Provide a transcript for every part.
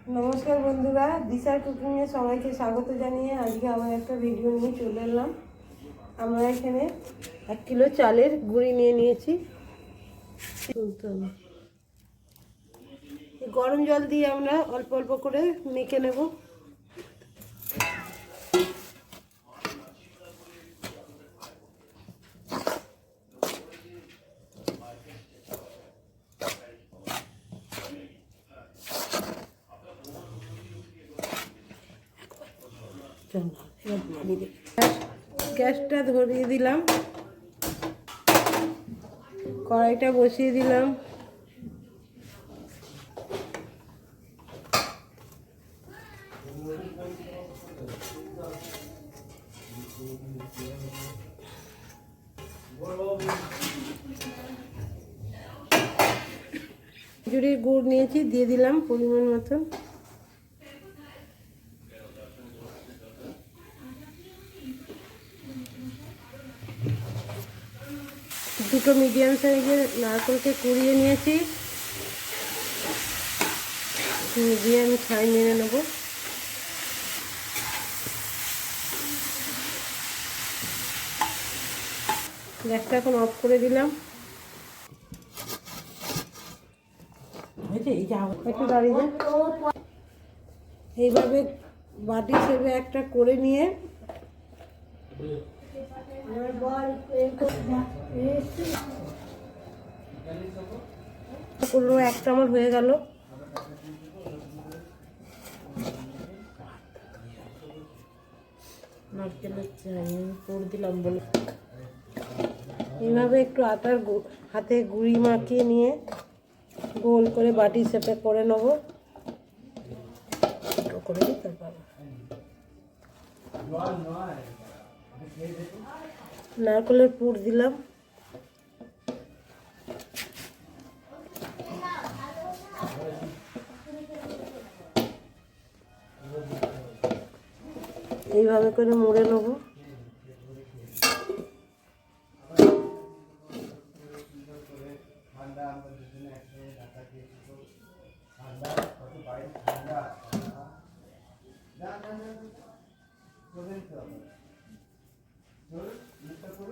নমস্কার বন্ধুরা, দিশার কুকিংয়ে সবাইকে স্বাগত জানিয়ে আজকে আবার একটা ভিডিও নিয়ে চলে এলাম। আমরা এখানে 1 কিলো চালের গুঁড়ি নিয়ে নিয়েছি। গরম জল দিয়ে আমরা অল্প অল্প করে মেখে নেব। গ্যাসটা ধরিয়ে দিলাম, কড়াইটা বসিয়ে দিলাম। খেজুরের গুড় নিয়েছি, দিয়ে দিলাম পরিমাণ মতন। দুটো মিডিয়াম সাইজের নারকেলকে কুড়িয়ে নিয়েছি, দিয়ে আমি ছাই মেরে নেব। গ্যাসটা এখন অফ করে দিলাম। একটু দাঁড়িয়ে এইভাবে বাটি সেবে একটা করে নিয়ে পুরো একটা আমার হয়ে গেল। নারকেলের চাই করে দিলাম বলে এইভাবে একটু আটার হাতে গুঁড়ি মাখিয়ে নিয়ে গোল করে বাটি শেপে করে নেবো। করে দিতে পারবো। নারকেলের পুর দিলাম, এইভাবে করে মুড়ে নেবো।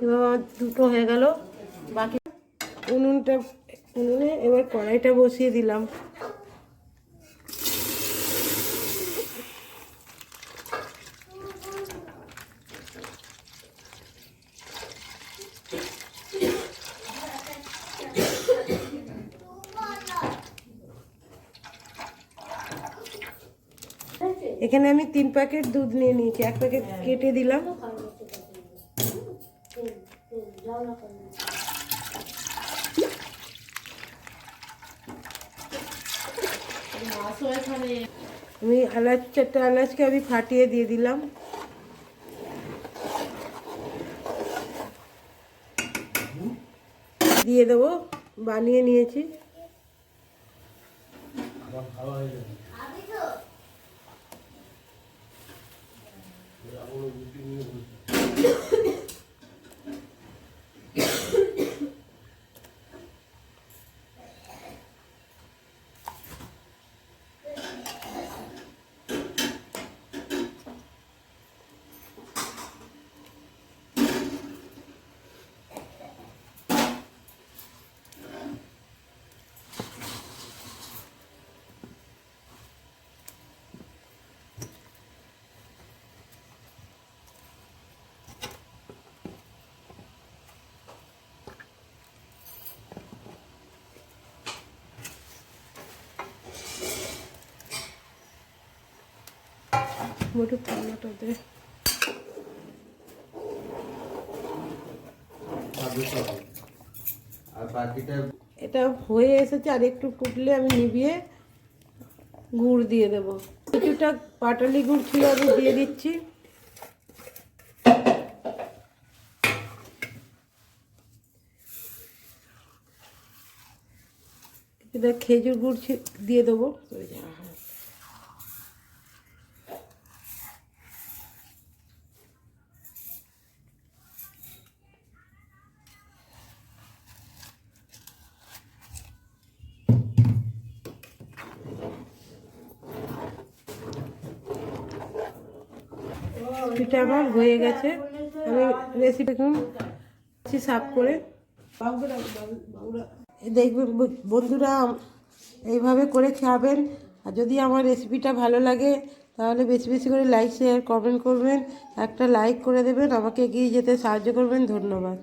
এবার আমার দুটো হয়ে গেল। বাকি উনুনে এবার কড়াইটা বসিয়ে দিলাম। এখানে আমি 3 প্যাকেট দুধ নিয়ে নিয়েছি, 1 প্যাকেট কেটে দিলাম। আমি চারটে এলাচকে আমি ফাটিয়ে দিয়ে দিলাম। দিয়ে দেবো, বানিয়ে নিয়েছি। মোটু ঠান্ডাটা দে। এটা হয়ে এসেছে, আর একটু ফুটলে আমি নিভিয়ে গুড় দিয়ে দেব। কিছুটা পাটালি গুড় ছিল, আমি দিয়ে দিচ্ছি। কিছুটা খেজুর গুড় দিয়ে দেবো। পিঠা আমার হয়ে গেছে। আমি রেসিপি দেখুন সাফ করে দেখবেন বন্ধুরা, এইভাবে করে খাবেন। আর যদি আমার রেসিপিটা ভালো লাগে তাহলে বেশি বেশি করে লাইক শেয়ার কমেন্ট করবেন, একটা লাইক করে দেবেন, আমাকে এগিয়ে যেতে সাহায্য করবেন। ধন্যবাদ।